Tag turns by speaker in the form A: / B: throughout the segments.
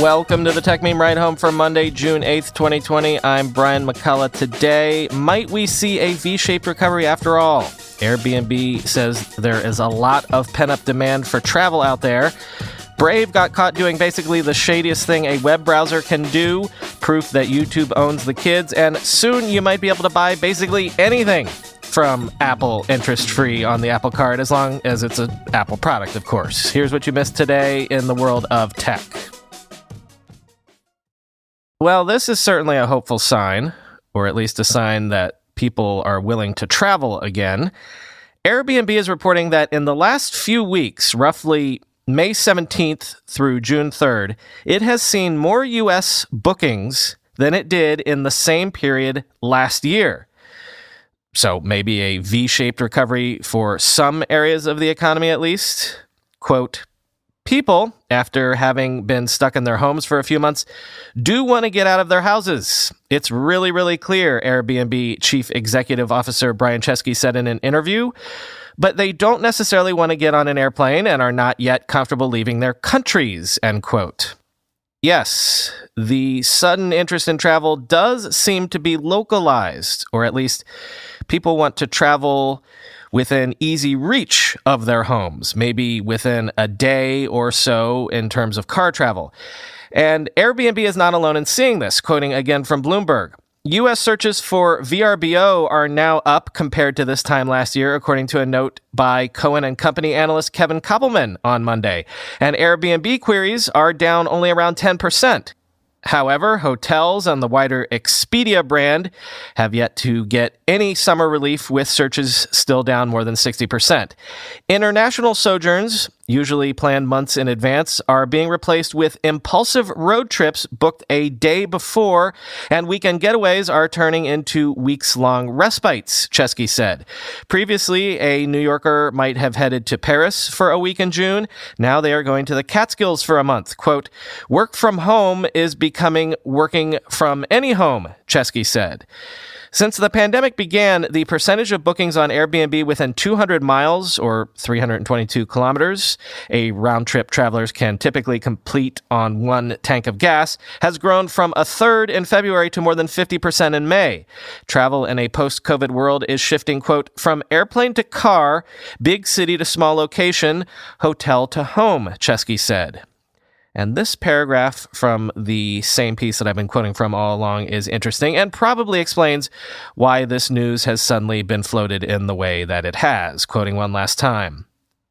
A: Welcome to the Tech Meme Ride Home for Monday, June 8th, 2020. I'm Brian McCullough. Today, might we see a V-shaped recovery after all? Airbnb says there is a lot of pent-up demand for travel out there. Brave got caught doing basically the shadiest thing a web browser can do, proof that YouTube owns the kids, and soon you might be able to buy basically anything from Apple interest-free on the Apple Card, as long as it's an Apple product, of course. Here's what you missed today in the world of tech. Well, this is certainly a hopeful sign, or at least a sign that people are willing to travel again. Airbnb is reporting that in the last few weeks, roughly May 17th through June 3rd, it has seen more U.S. bookings than it did in the same period last year. So maybe a V-shaped recovery for some areas of the economy at least. Quote, people, after having been stuck in their homes for a few months, do want to get out of their houses. It's really, really clear, Airbnb Chief Executive Officer Brian Chesky said in an interview. But they don't necessarily want to get on an airplane and are not yet comfortable leaving their countries, end quote. Yes, the sudden interest in travel does seem to be localized, or at least people want to travel within easy reach of their homes, maybe within a day or so in terms of car travel. And Airbnb is not alone in seeing this, quoting again from Bloomberg. U.S. searches for VRBO are now up compared to this time last year, according to a note by Cohen and Company analyst Kevin Koppelman on Monday. And Airbnb queries are down only around 10%. However, hotels and the wider Expedia brand have yet to get any summer relief, with searches still down more than 60%. International sojourns, usually planned months in advance, are being replaced with impulsive road trips booked a day before, and weekend getaways are turning into weeks-long respites, Chesky said. Previously, a New Yorker might have headed to Paris for a week in June. Now they are going to the Catskills for a month. Quote, work from home is becoming working from any home, Chesky said. Since the pandemic began, the percentage of bookings on Airbnb within 200 miles, or 322 kilometers, a round-trip travelers can typically complete on one tank of gas, has grown from a third in February to more than 50% in May. Travel in a post-COVID world is shifting, quote, from airplane to car, big city to small location, hotel to home, Chesky said. And this paragraph from the same piece that I've been quoting from all along is interesting and probably explains why this news has suddenly been floated in the way that it has. Quoting one last time.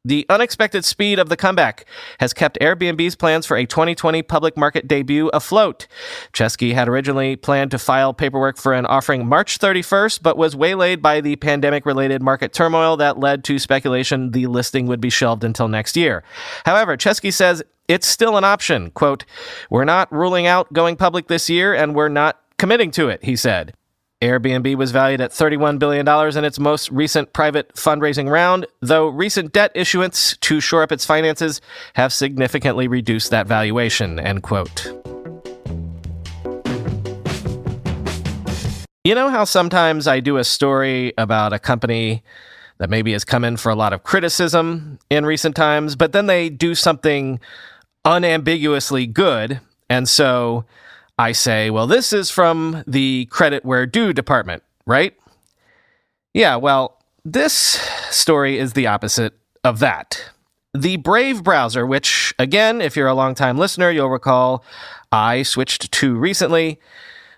A: The unexpected speed of the comeback has kept Airbnb's plans for a 2020 public market debut afloat. Chesky had originally planned to file paperwork for an offering March 31st, but was waylaid by the pandemic-related market turmoil that led to speculation the listing would be shelved until next year. However, Chesky says it's still an option. Quote, we're not ruling out going public this year, and we're not committing to it, he said. Airbnb was valued at $31 billion in its most recent private fundraising round, though recent debt issuance to shore up its finances have significantly reduced that valuation, end quote. You know how sometimes I do a story about a company that maybe has come in for a lot of criticism in recent times, but then they do something unambiguously good, and so I say, well, this is from the credit where due department, right? Yeah, well, this story is the opposite of that. The Brave browser, which, again, if you're a longtime listener, you'll recall I switched to recently.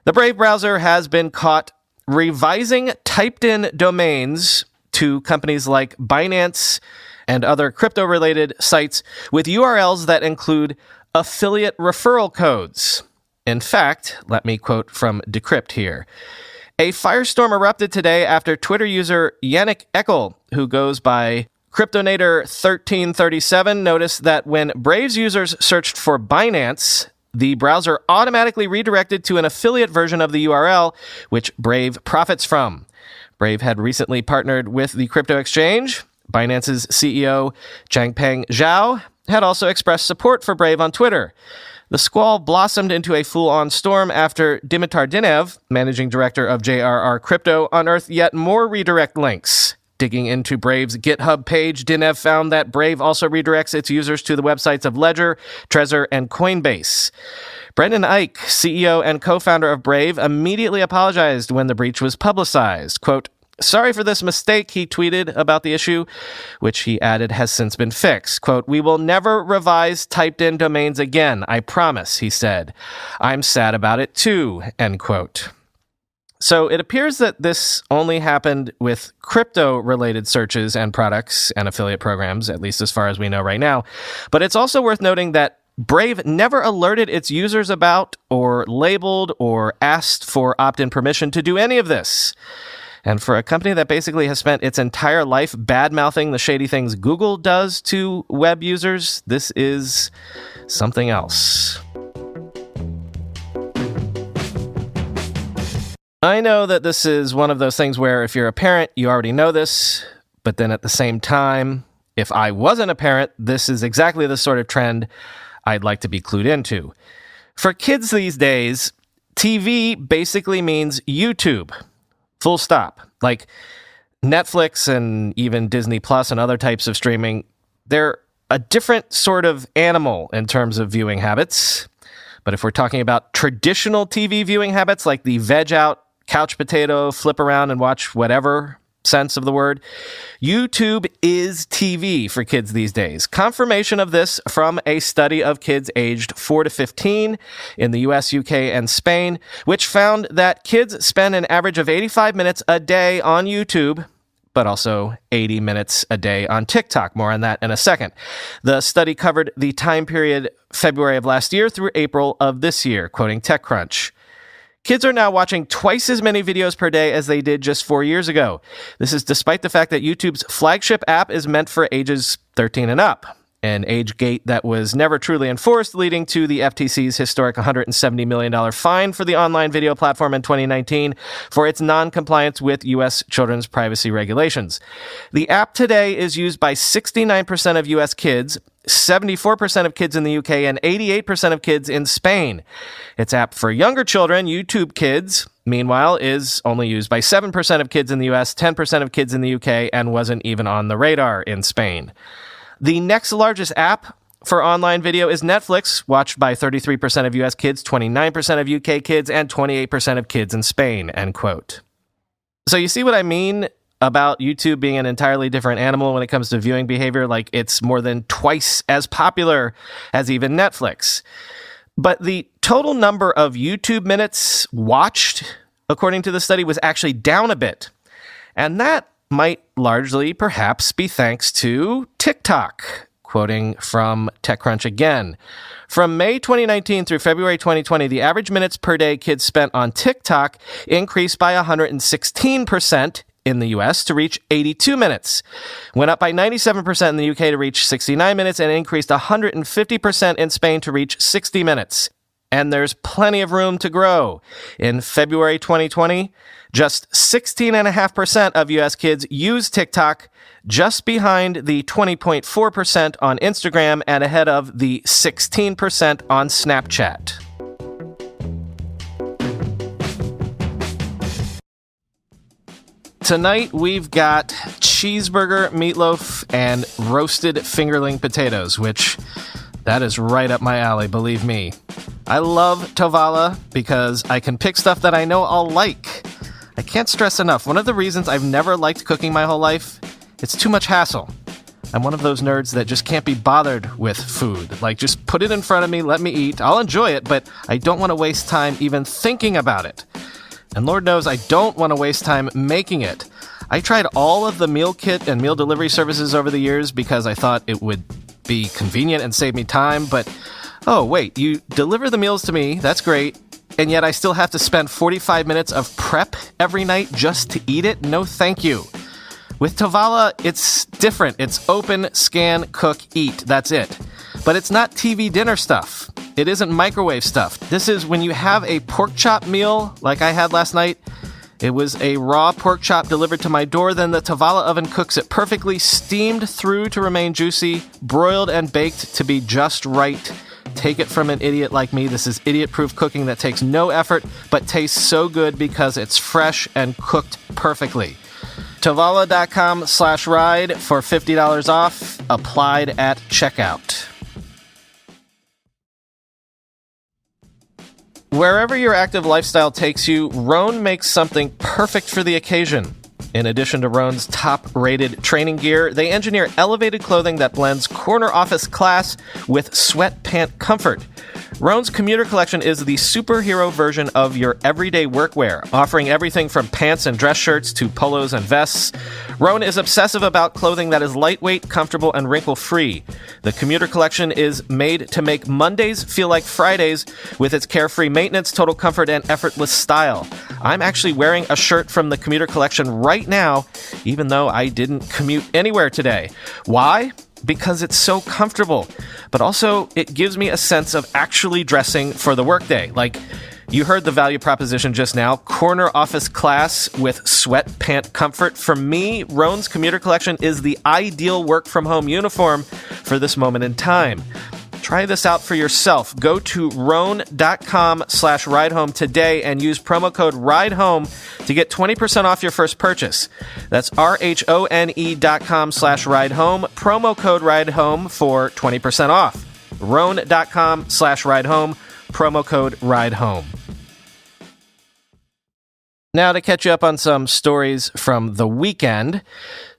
A: The Brave browser has been caught revising typed-in domains to companies like Binance and other crypto-related sites with URLs that include affiliate referral codes. In fact, let me quote from Decrypt here. A firestorm erupted today after Twitter user Yannick Eckel, who goes by Cryptonator1337, noticed that when Brave's users searched for Binance, the browser automatically redirected to an affiliate version of the URL, which Brave profits from. Brave had recently partnered with the crypto exchange. Binance's CEO, Changpeng Zhao, had also expressed support for Brave on Twitter. The squall blossomed into a full-on storm after Dimitar Dinev, managing director of JRR Crypto, unearthed yet more redirect links. Digging into Brave's GitHub page, Dinev found that Brave also redirects its users to the websites of Ledger, Trezor, and Coinbase. Brendan Eich, CEO and co-founder of Brave, immediately apologized when the breach was publicized. Quote, "Sorry for this mistake," he tweeted about the issue, which he added has since been fixed. Quote, "We will never revise typed-in domains again, I promise," he said. "I'm sad about it too," end quote. So it appears that this only happened with crypto-related searches and products and affiliate programs, at least as far as we know right now. But it's also worth noting that Brave never alerted its users about or labeled or asked for opt-in permission to do any of this. And for a company that basically has spent its entire life bad-mouthing the shady things Google does to web users, this is something else. I know that this is one of those things where if you're a parent, you already know this, but then at the same time, if I wasn't a parent, this is exactly the sort of trend I'd like to be clued into. For kids these days, TV basically means YouTube. Full stop. Like Netflix and even Disney Plus and other types of streaming, they're a different sort of animal in terms of viewing habits. But if we're talking about traditional TV viewing habits, like the veg out, couch potato, flip around and watch whatever sense of the word, YouTube is TV for kids these days. Confirmation of this from a study of kids aged 4 to 15 in the US, UK, and Spain, which found that kids spend an average of 85 minutes a day on YouTube, but also 80 minutes a day on TikTok. More on that in a second. The study covered the time period February of last year through April of this year, quoting TechCrunch. Kids are now watching twice as many videos per day as they did just 4 years ago. This is despite the fact that YouTube's flagship app is meant for ages 13 and up, an age gate that was never truly enforced, leading to the FTC's historic $170 million fine for the online video platform in 2019 for its non-compliance with U.S. children's privacy regulations. The app today is used by 69% of U.S. kids, 74% of kids in the UK, and 88% of kids in Spain. Its app for younger children, YouTube Kids, meanwhile, is only used by 7% of kids in the US, 10% of kids in the UK, and wasn't even on the radar in Spain. The next largest app for online video is Netflix, watched by 33% of US kids, 29% of UK kids, and 28% of kids in Spain, end quote. So you see what I mean about YouTube being an entirely different animal when it comes to viewing behavior? Like, it's more than twice as popular as even Netflix. But the total number of YouTube minutes watched, according to the study, was actually down a bit. And that might largely perhaps be thanks to TikTok, quoting from TechCrunch again. From May 2019 through February 2020, the average minutes per day kids spent on TikTok increased by 116% in the US to reach 82 minutes, went up by 97% in the UK to reach 69 minutes, and increased 150% in Spain to reach 60 minutes. And there's plenty of room to grow. In February 2020, just 16.5% of US kids use TikTok, just behind the 20.4% on Instagram and ahead of the 16% on Snapchat. Tonight, we've got cheeseburger, meatloaf, and roasted fingerling potatoes, which that is right up my alley, believe me. I love Tavola because I can pick stuff that I know I'll like. I can't stress enough. One of the reasons I've never liked cooking my whole life, it's too much hassle. I'm one of those nerds that just can't be bothered with food. Like, just put it in front of me, let me eat. I'll enjoy it, but I don't want to waste time even thinking about it. And Lord knows I don't want to waste time making it. I tried all of the meal kit and meal delivery services over the years because I thought it would be convenient and save me time, but oh wait, you deliver the meals to me, that's great, and yet I still have to spend 45 minutes of prep every night just to eat it? No thank you. With Tavola, it's different. It's open, scan, cook, eat. That's it. But it's not TV dinner stuff. It isn't microwave stuff. This is when you have a pork chop meal like I had last night. It was a raw pork chop delivered to my door. Then the Tavola oven cooks it perfectly, steamed through to remain juicy, broiled and baked to be just right. Take it from an idiot like me. This is idiot-proof cooking that takes no effort but tastes so good because it's fresh and cooked perfectly. Tavola.com/ride for $50 off, applied at checkout. Wherever your active lifestyle takes you, Rhone makes something perfect for the occasion. In addition to Rhone's top-rated training gear, they engineer elevated clothing that blends corner office class with sweat pant comfort. Rhone's commuter collection is the superhero version of your everyday workwear, offering everything from pants and dress shirts to polos and vests. Rhone is obsessive about clothing that is lightweight, comfortable, and wrinkle-free. The commuter collection is made to make Mondays feel like Fridays with its carefree maintenance, total comfort, and effortless style. I'm actually wearing a shirt from the commuter collection right now, even though I didn't commute anywhere today. Why? Because it's so comfortable, but also it gives me a sense of actually dressing for the workday. Like, you heard the value proposition just now, corner office class with sweat pant comfort. For me, Rhone's commuter collection is the ideal work from home uniform for this moment in time. Try this out for yourself. Go to Rhone.com/ridehome today and use promo code RIDEHOME to get 20% off your first purchase. That's RHONE.com/ridehome, promo code RIDEHOME for 20% off. Rhone.com/ridehome, promo code RIDEHOME. Now to catch you up on some stories from the weekend.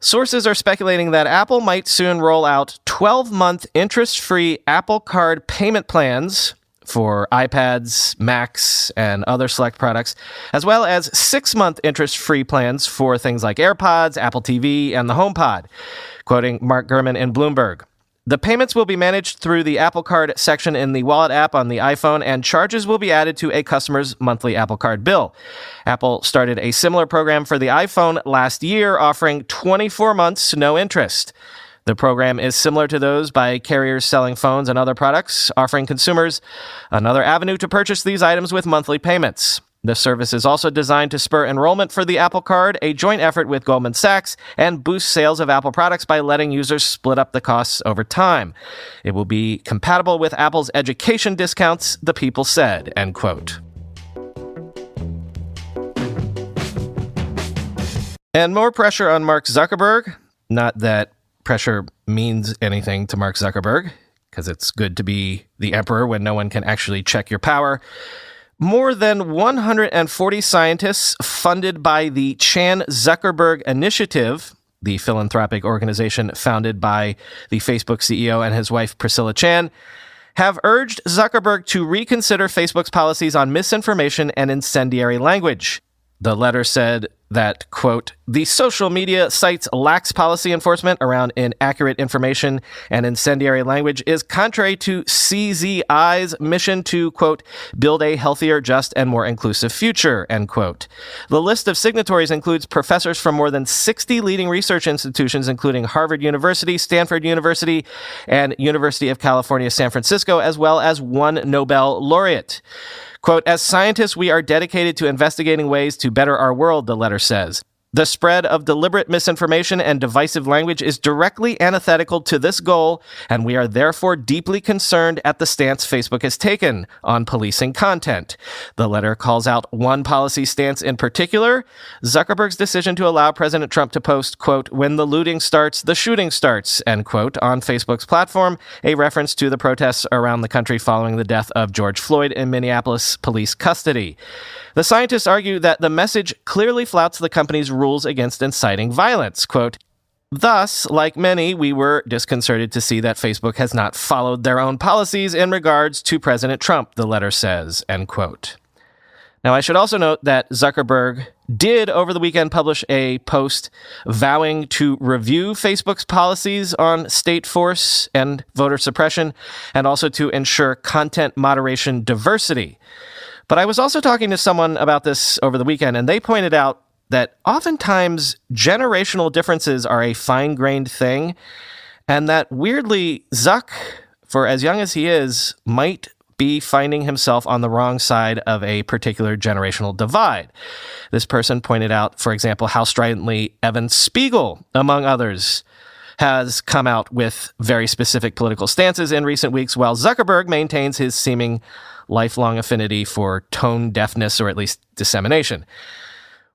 A: Sources are speculating that Apple might soon roll out 12-month interest-free Apple Card payment plans for iPads, Macs, and other select products, as well as 6-month interest-free plans for things like AirPods, Apple TV, and the HomePod, quoting Mark Gurman in Bloomberg. The payments will be managed through the Apple Card section in the Wallet app on the iPhone, and charges will be added to a customer's monthly Apple Card bill. Apple started a similar program for the iPhone last year, offering 24 months no interest. The program is similar to those by carriers selling phones and other products, offering consumers another avenue to purchase these items with monthly payments. The service is also designed to spur enrollment for the Apple Card, a joint effort with Goldman Sachs, and boost sales of Apple products by letting users split up the costs over time. It will be compatible with Apple's education discounts, the people said, end quote. And more pressure on Mark Zuckerberg. Not that pressure means anything to Mark Zuckerberg, because it's good to be the emperor when no one can actually check your power. More than 140 scientists funded by the Chan Zuckerberg Initiative, the philanthropic organization founded by the Facebook CEO and his wife Priscilla Chan, have urged Zuckerberg to reconsider Facebook's policies on misinformation and incendiary language. The letter said that, quote, the social media site's lax policy enforcement around inaccurate information and incendiary language is contrary to CZI's mission to, quote, build a healthier, just, and more inclusive future, end quote. The list of signatories includes professors from more than 60 leading research institutions, including Harvard University, Stanford University, and University of California, San Francisco, as well as one Nobel laureate. Quote, as scientists, we are dedicated to investigating ways to better our world, the letter says. The spread of deliberate misinformation and divisive language is directly antithetical to this goal, and we are therefore deeply concerned at the stance Facebook has taken on policing content. The letter calls out one policy stance in particular, Zuckerberg's decision to allow President Trump to post, quote, when the looting starts, the shooting starts, end quote, on Facebook's platform, a reference to the protests around the country following the death of George Floyd in Minneapolis police custody. The scientists argue that the message clearly flouts the company's rules against inciting violence. Quote, thus, like many, we were disconcerted to see that Facebook has not followed their own policies in regards to President Trump, the letter says, end quote. Now, I should also note that Zuckerberg did over the weekend publish a post vowing to review Facebook's policies on state force and voter suppression, and also to ensure content moderation diversity. But I was also talking to someone about this over the weekend, and they pointed out that oftentimes generational differences are a fine-grained thing, and that weirdly, Zuck, for as young as he is, might be finding himself on the wrong side of a particular generational divide. This person pointed out, for example, how stridently Evan Spiegel, among others, has come out with very specific political stances in recent weeks, while Zuckerberg maintains his seeming lifelong affinity for tone deafness, or at least dissemination.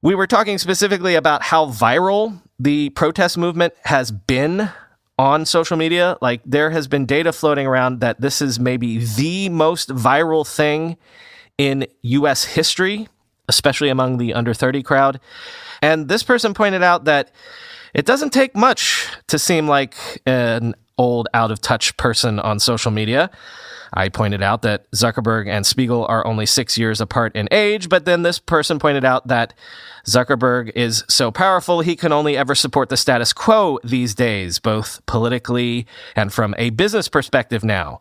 A: We were talking specifically about how viral the protest movement has been on social media. Like, there has been data floating around that this is maybe the most viral thing in U.S. history, especially among the under 30 crowd. And this person pointed out that it doesn't take much to seem like an old, out-of-touch person on social media. I pointed out that Zuckerberg and Spiegel are only 6 years apart in age, but then this person pointed out that Zuckerberg is so powerful he can only ever support the status quo these days, both politically and from a business perspective now.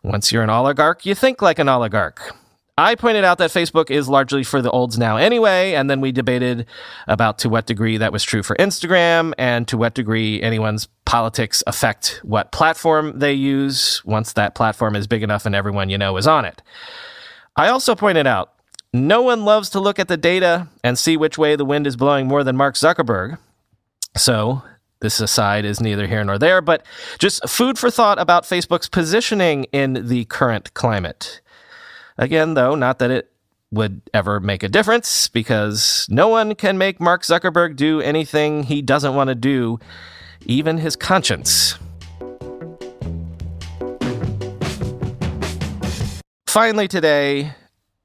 A: Once you're an oligarch, you think like an oligarch. I pointed out that Facebook is largely for the olds now anyway, and then we debated about to what degree that was true for Instagram and to what degree anyone's politics affect what platform they use once that platform is big enough and everyone you know is on it. I also pointed out no one loves to look at the data and see which way the wind is blowing more than Mark Zuckerberg. So this aside is neither here nor there, but just food for thought about Facebook's positioning in the current climate. Again, though, not that it would ever make a difference, because no one can make Mark Zuckerberg do anything he doesn't want to do, even his conscience. Finally today,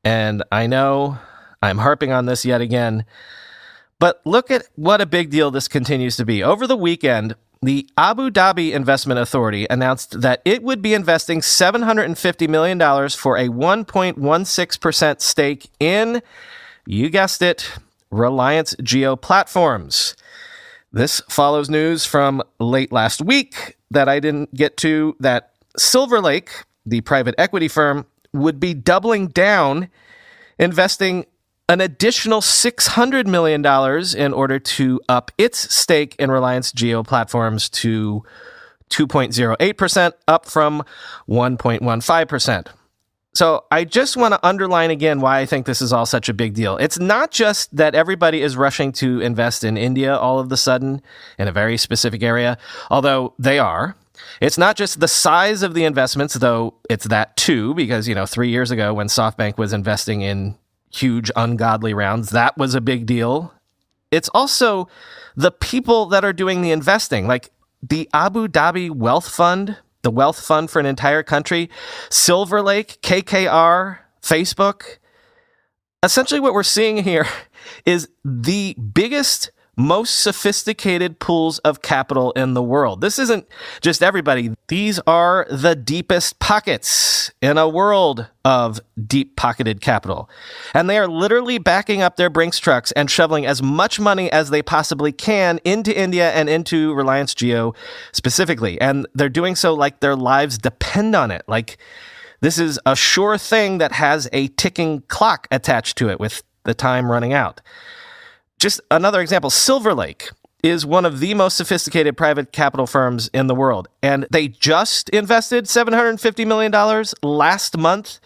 A: and I know I'm harping on this yet again, but look at what a big deal this continues to be. Over the weekend, the Abu Dhabi Investment Authority announced that it would be investing $750 million for a 1.16% stake in, you guessed it, Reliance Jio Platforms. This follows news from late last week that I didn't get to, that Silver Lake, the private equity firm, would be doubling down, investing an additional $600 million in order to up its stake in Reliance Jio Platforms to 2.08%, up from 1.15%. So I just want to underline again why I think this is all such a big deal. It's not just that everybody is rushing to invest in India all of a sudden in a very specific area, although they are. It's not just the size of the investments, though it's that too, because, 3 years ago when SoftBank was investing in huge ungodly rounds, that was a big deal. It's also the people that are doing the investing, like the Abu Dhabi Wealth Fund, the wealth fund for an entire country, Silver Lake, KKR, Facebook. Essentially what we're seeing here is the biggest, most sophisticated pools of capital in the world. This isn't just everybody. These are the deepest pockets in a world of deep-pocketed capital. And they are literally backing up their Brinks trucks and shoveling as much money as they possibly can into India and into Reliance Jio specifically. And they're doing so like their lives depend on it. Like, this is a sure thing that has a ticking clock attached to it with the time running out. Just another example, Silver Lake is one of the most sophisticated private capital firms in the world. And they just invested $750 million last month.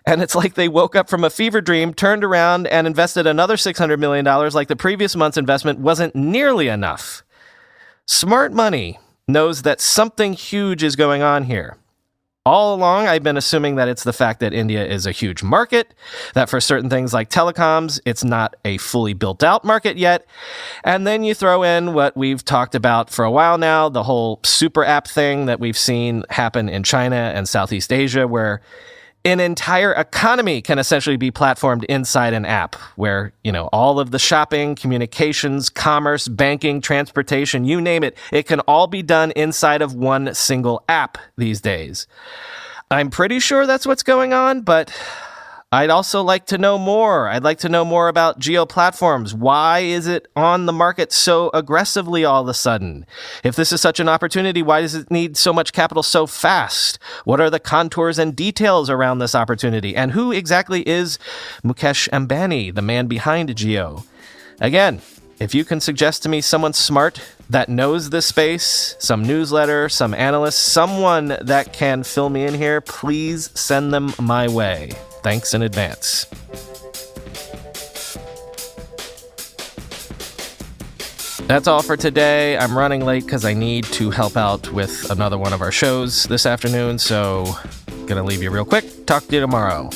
A: And it's like they woke up from a fever dream, turned around and invested another $600 million like the previous month's investment wasn't nearly enough. Smart money knows that something huge is going on here. All along, I've been assuming that it's the fact that India is a huge market, that for certain things like telecoms, it's not a fully built out market yet. And then you throw in what we've talked about for a while now, the whole super app thing that we've seen happen in China and Southeast Asia, where an entire economy can essentially be platformed inside an app where, all of the shopping, communications, commerce, banking, transportation, you name it, it can all be done inside of one single app these days. I'm pretty sure that's what's going on, but I'd also like to know more. I'd like to know more about Jio Platforms. Why is it on the market so aggressively all of a sudden? If this is such an opportunity, why does it need so much capital so fast? What are the contours and details around this opportunity? And who exactly is Mukesh Ambani, the man behind Jio? Again, if you can suggest to me someone smart that knows this space, some newsletter, some analyst, someone that can fill me in here, please send them my way. Thanks in advance. That's all for today. I'm running late because I need to help out with another one of our shows this afternoon, so gonna leave you real quick. Talk to you tomorrow.